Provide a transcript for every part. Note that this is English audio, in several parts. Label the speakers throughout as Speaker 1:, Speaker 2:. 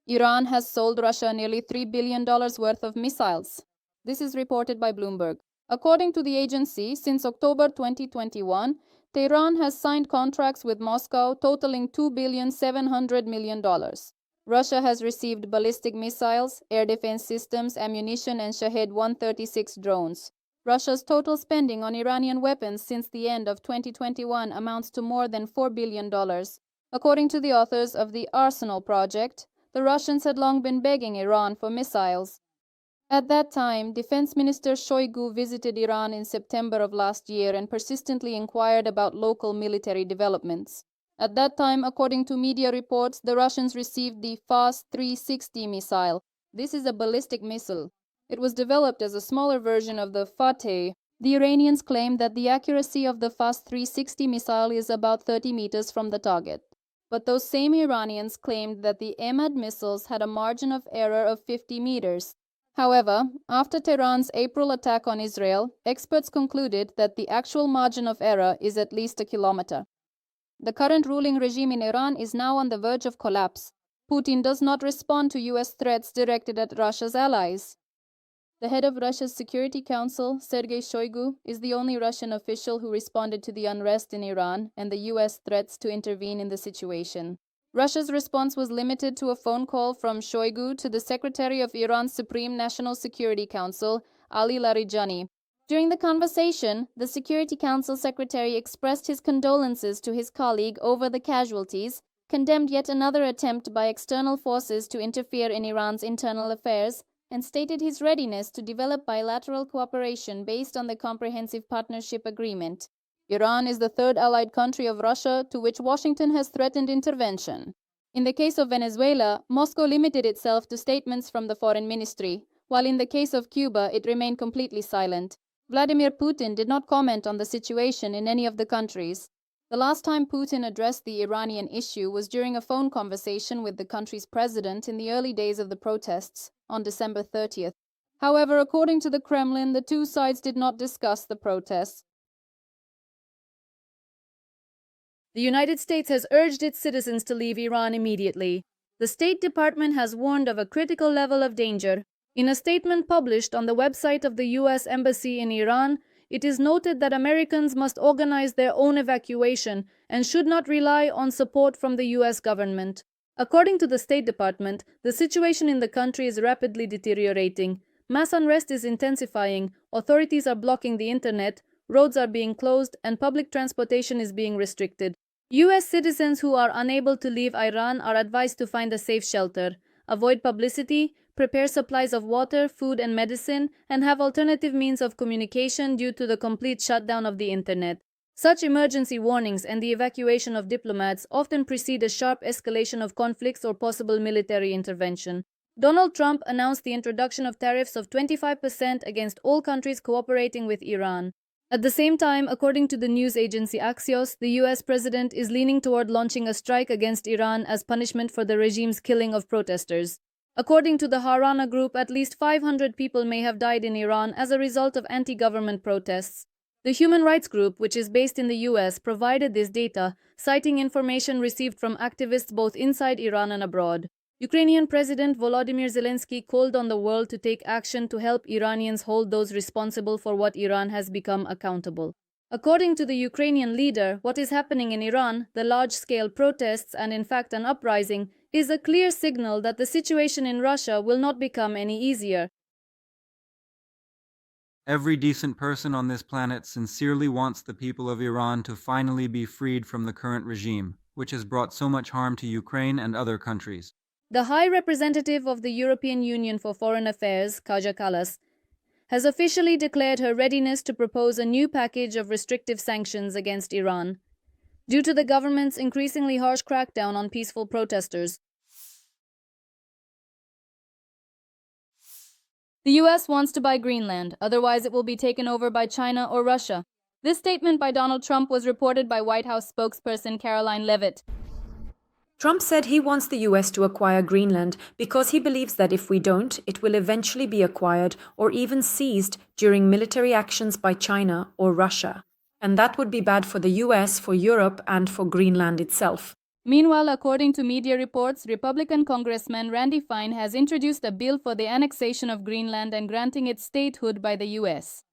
Speaker 1: Iran has sold Russia nearly $3 billion worth of missiles. This is reported by Bloomberg. According to the agency, since October 2021, Tehran has signed contracts with Moscow totaling $2.7 billion. Russia has received ballistic missiles, air defense systems, ammunition, and Shahed 136 drones. Russia's total spending on Iranian weapons since the end of 2021 amounts to more than $4 billion. According to the authors of the Arsenal project, the Russians had long been begging Iran for missiles. At that time, Defense Minister Shoigu visited Iran in September of last year and persistently inquired about local military developments. At that time, according to media reports, the Russians received the Fast 360 missile. This is a ballistic missile. It was developed as a smaller version of the Fateh. The Iranians claim that the accuracy of the Fast 360 missile is about 30 meters from the target. But those same Iranians claimed that the Emad missiles had a margin of error of 50 meters. However, after Tehran's April attack on Israel, experts concluded that the actual margin of error is at least a kilometer. The current ruling regime in Iran is now on the verge of collapse. Putin does not respond to US threats directed at Russia's allies. The head of Russia's Security Council, Sergei Shoigu, is the only Russian official who responded to the unrest in Iran and the US threats to intervene in the situation. Russia's response was limited to a phone call from Shoigu to the Secretary of Iran's Supreme National Security Council, Ali Larijani. During the conversation, the Security Council Secretary expressed his condolences to his colleague over the casualties, condemned yet another attempt by external forces to interfere in Iran's internal affairs, and stated his readiness to develop bilateral cooperation based on the Comprehensive Partnership Agreement. Iran is the third allied country of Russia to which Washington has threatened intervention. In the case of Venezuela, Moscow limited itself to statements from the foreign ministry, while in the case of Cuba, it remained completely silent. Vladimir Putin did not comment on the situation in any of the countries. The last time Putin addressed the Iranian issue was during a phone conversation with the country's president in the early days of the protests, on December 30th. However, according to the Kremlin, the two sides did not discuss the protests. The United States has urged its citizens to leave Iran immediately. The State Department has warned of a critical level of danger. In a statement published on the website of the U.S. Embassy in Iran, it is noted that Americans must organize their own evacuation and should not rely on support from the U.S. government. According to the State Department, the situation in the country is rapidly deteriorating. Mass unrest is intensifying, authorities are blocking the internet, roads are being closed, and public transportation is being restricted. U.S. citizens who are unable to leave Iran are advised to find a safe shelter, avoid publicity, prepare supplies of water, food, and medicine, and have alternative means of communication due to the complete shutdown of the internet. Such emergency warnings and the evacuation of diplomats often precede a sharp escalation of conflicts or possible military intervention. Donald Trump announced the introduction of tariffs of 25% against all countries cooperating with Iran. At the same time, according to the news agency Axios, the US president is leaning toward launching a strike against Iran as punishment for the regime's killing of protesters. According to the Harana Group, at least 500 people may have died in Iran as a result of anti-government protests. The human rights group, which is based in the US, provided this data, citing information received from activists both inside Iran and abroad. Ukrainian President Volodymyr Zelensky called on the world to take action to help Iranians hold those responsible for what Iran has become accountable. According to the Ukrainian leader, what is happening in Iran, the large-scale protests and in fact an uprising, is a clear signal that the situation in Russia will not become any easier.
Speaker 2: Every decent person on this planet sincerely wants the people of Iran to finally be freed from the current regime, which has brought so much harm to Ukraine and other countries.
Speaker 1: The High Representative of the European Union for Foreign Affairs, Kaja Kallas, has officially declared her readiness to propose a new package of restrictive sanctions against Iran, due to the government's increasingly harsh crackdown on peaceful protesters. The US wants to buy Greenland, otherwise it will be taken over by China or Russia. This statement by Donald Trump was reported by White House spokesperson Caroline Leavitt.
Speaker 3: Trump said he wants the US to acquire Greenland because he believes that if we don't, it will eventually be acquired or even seized during military actions by China or Russia. And that would be bad for the US, for Europe, and for Greenland itself.
Speaker 1: Meanwhile, according to media reports, Republican Congressman Randy Fine has introduced a bill for the annexation of Greenland and granting it statehood by the US.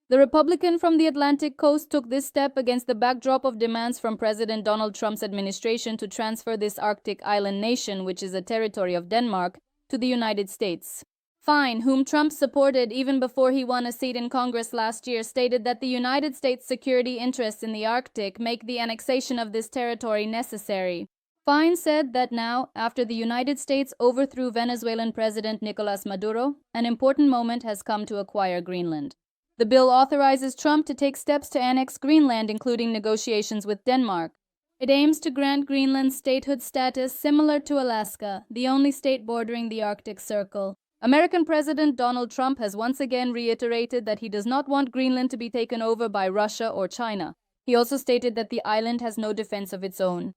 Speaker 1: The Republican from the Atlantic coast took this step against the backdrop of demands from President Donald Trump's administration to transfer this Arctic island nation, which is a territory of Denmark, to the United States. Fine, whom Trump supported even before he won a seat in Congress last year, stated that the United States' security interests in the Arctic make the annexation of this territory necessary. Fine said that now, after the United States overthrew Venezuelan President Nicolas Maduro, an important moment has come to acquire Greenland. The bill authorizes Trump to take steps to annex Greenland, including negotiations with Denmark. It aims to grant Greenland statehood status similar to Alaska, the only state bordering the Arctic Circle. American President Donald Trump has once again reiterated that he does not want Greenland to be taken over by Russia or China. He also stated that the island has no defense of its own.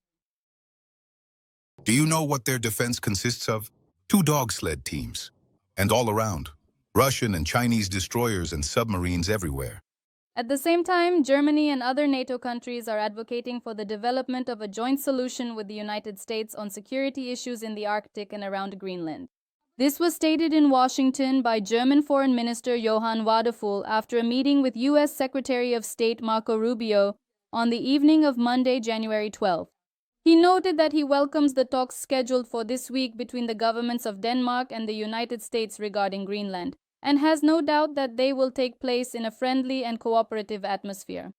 Speaker 4: Do you know what their defense consists of? 2 dog sled teams. And all around, Russian and Chinese destroyers and submarines everywhere.
Speaker 1: At the same time, Germany and other NATO countries are advocating for the development of a joint solution with the United States on security issues in the Arctic and around Greenland. This was stated in Washington by German Foreign Minister Johann Wadephul after a meeting with U.S. Secretary of State Marco Rubio on the evening of Monday, January 12. He noted that he welcomes the talks scheduled for this week between the governments of Denmark and the United States regarding Greenland, and has no doubt that they will take place in a friendly and cooperative atmosphere.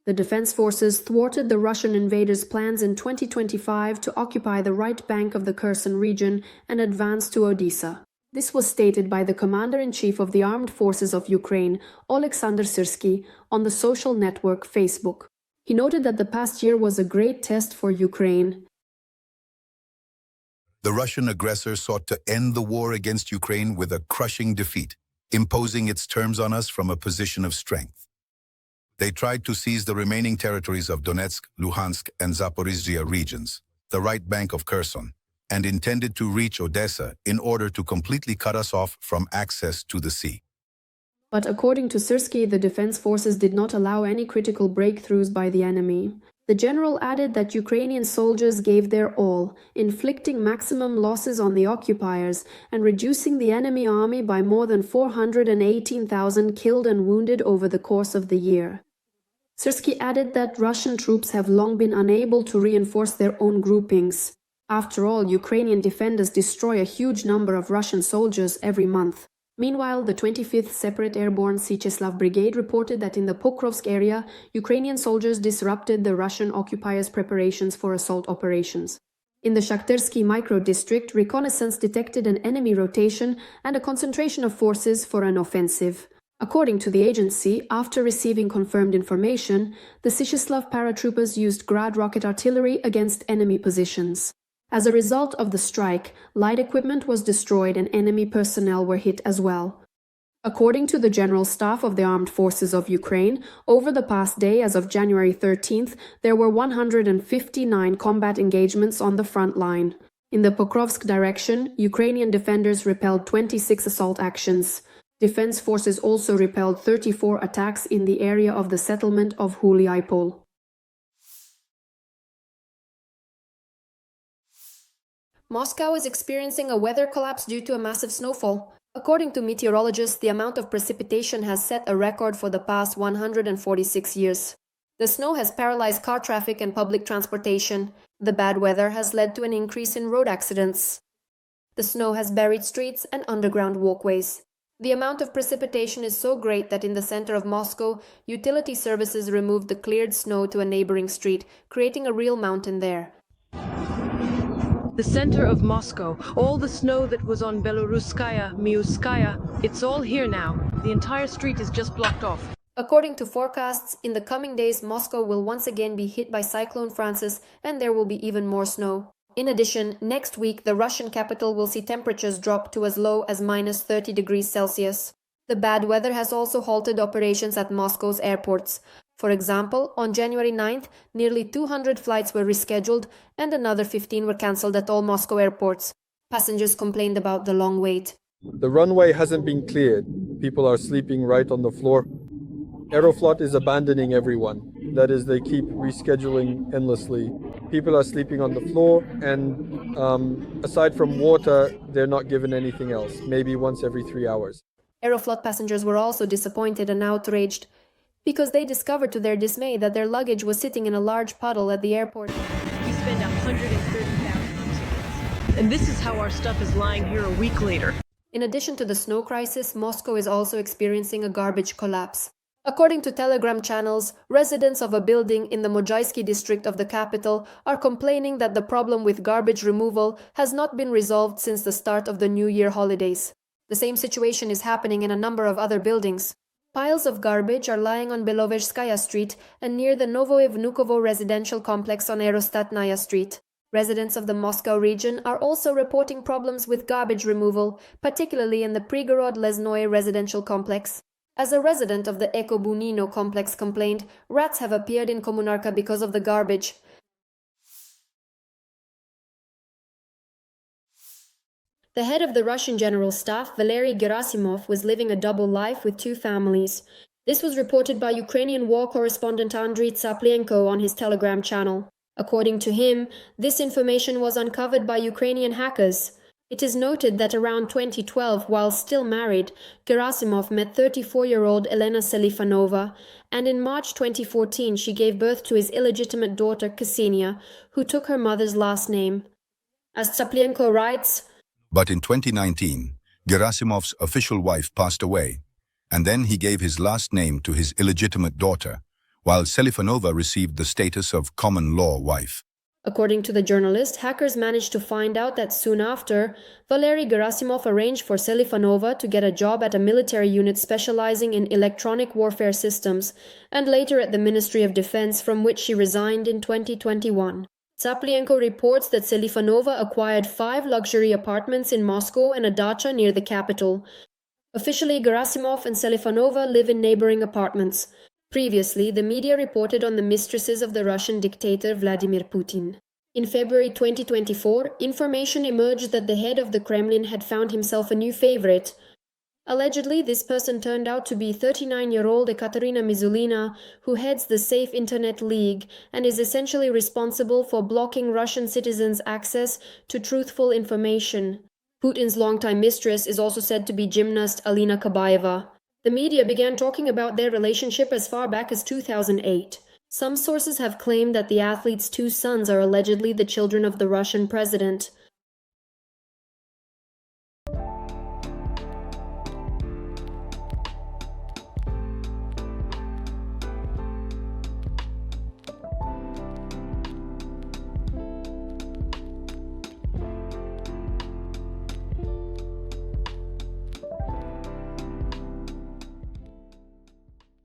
Speaker 3: The defense forces thwarted the Russian invaders' plans in 2025 to occupy the right bank of the Kherson region and advance to Odesa. This was stated by the Commander-in-Chief of the Armed Forces of Ukraine, Oleksandr Syrskyi, on the social network Facebook. He noted that the past year was a great test for Ukraine.
Speaker 4: The Russian aggressor sought to end the war against Ukraine with a crushing defeat, imposing its terms on us from a position of strength. They tried to seize the remaining territories of Donetsk, Luhansk, and Zaporizhzhia regions, the right bank of Kherson, and intended to reach Odesa in order to completely cut us off from access to the sea.
Speaker 3: But according to Syrskyi, the defense forces did not allow any critical breakthroughs by the enemy. The general added that Ukrainian soldiers gave their all, inflicting maximum losses on the occupiers and reducing the enemy army by more than 418,000 killed and wounded over the course of the year. Syrskyi added that Russian troops have long been unable to reinforce their own groupings. After all, Ukrainian defenders destroy a huge number of Russian soldiers every month. Meanwhile, the 25th Separate Airborne Syrskyi Brigade reported that in the Pokrovsk area, Ukrainian soldiers disrupted the Russian occupiers' preparations for assault operations. In the Shakhtarsky micro-district, reconnaissance detected an enemy rotation and a concentration of forces for an offensive. According to the agency, after receiving confirmed information, the Syskyslav paratroopers used Grad rocket artillery against enemy positions. As a result of the strike, light equipment was destroyed and enemy personnel were hit as well. According to the General Staff of the Armed Forces of Ukraine, over the past day as of January 13th, there were 159 combat engagements on the front line. In the Pokrovsk direction, Ukrainian defenders repelled 26 assault actions. Defense forces also repelled 34 attacks in the area of the settlement of Huliaipol. Moscow is experiencing a weather collapse due to a massive snowfall. According to meteorologists, the amount of precipitation has set a record for the past 146 years. The snow has paralyzed car traffic and public transportation. The bad weather has led to an increase in road accidents. The snow has buried streets and underground walkways. The amount of precipitation is so great that in the center of Moscow, utility services removed the cleared snow to a neighboring street, creating a real mountain there.
Speaker 5: The center of Moscow, all the snow that was on Beloruskaya, Miuskaya, it's all here now. The entire street is just blocked off.
Speaker 3: According to forecasts, in the coming days, Moscow will once again be hit by Cyclone Francis and there will be even more snow. In addition, next week, the Russian capital will see temperatures drop to as low as minus 30 degrees Celsius. The bad weather has also halted operations at Moscow's airports. For example, on January 9th, nearly 200 flights were rescheduled and another 15 were cancelled at all Moscow airports. Passengers complained about the long wait.
Speaker 6: The runway hasn't been cleared. People are sleeping right on the floor. Aeroflot is abandoning everyone. That is, they keep rescheduling endlessly. People are sleeping on the floor, and aside from water, they're not given anything else, maybe once every 3 hours.
Speaker 3: Aeroflot passengers were also disappointed and outraged because they discovered to their dismay that their luggage was sitting in a large puddle at the airport.
Speaker 5: We spend 130,000 on tickets. And this is how our stuff is lying here a week later.
Speaker 3: In addition to the snow crisis, Moscow is also experiencing a garbage collapse. According to Telegram channels, residents of a building in the Mozhaysky district of the capital are complaining that the problem with garbage removal has not been resolved since the start of the New Year holidays. The same situation is happening in a number of other buildings. Piles of garbage are lying on Belovezhskaya Street and near the Novoe-Vnukovo residential complex on Aerostatnaya Street. Residents of the Moscow region are also reporting problems with garbage removal, particularly in the Prigorod-Lesnoye residential complex. As a resident of the Ekobunino complex complained, rats have appeared in Kommunarka because of the garbage. The head of the Russian General Staff, Valery Gerasimov, was living a double life with two families. This was reported by Ukrainian war correspondent Andriy Tsaplienko on his Telegram channel. According to him, this information was uncovered by Ukrainian hackers. It is noted that around 2012, while still married, Gerasimov met 34-year-old Elena Selifanova, and in March 2014 she gave birth to his illegitimate daughter Ksenia, who took her mother's last name. As Tsaplienko writes,
Speaker 4: But in 2019, Gerasimov's official wife passed away, and then he gave his last name to his illegitimate daughter, while Selifanova received the status of common-law wife.
Speaker 3: According to the journalist, hackers managed to find out that soon after, Valery Gerasimov arranged for Selifanova to get a job at a military unit specializing in electronic warfare systems, and later at the Ministry of Defense, from which she resigned in 2021. Tsaplienko reports that Selifanova acquired 5 luxury apartments in Moscow and a dacha near the capital. Officially, Gerasimov and Selifanova live in neighboring apartments. Previously, the media reported on the mistresses of the Russian dictator Vladimir Putin. In February 2024, information emerged that the head of the Kremlin had found himself a new favorite. Allegedly, this person turned out to be 39-year-old Ekaterina Mizulina, who heads the Safe Internet League and is essentially responsible for blocking Russian citizens' access to truthful information. Putin's longtime mistress is also said to be gymnast Alina Kabaeva. The media began talking about their relationship as far back as 2008. Some sources have claimed that the athlete's 2 sons are allegedly the children of the Russian president.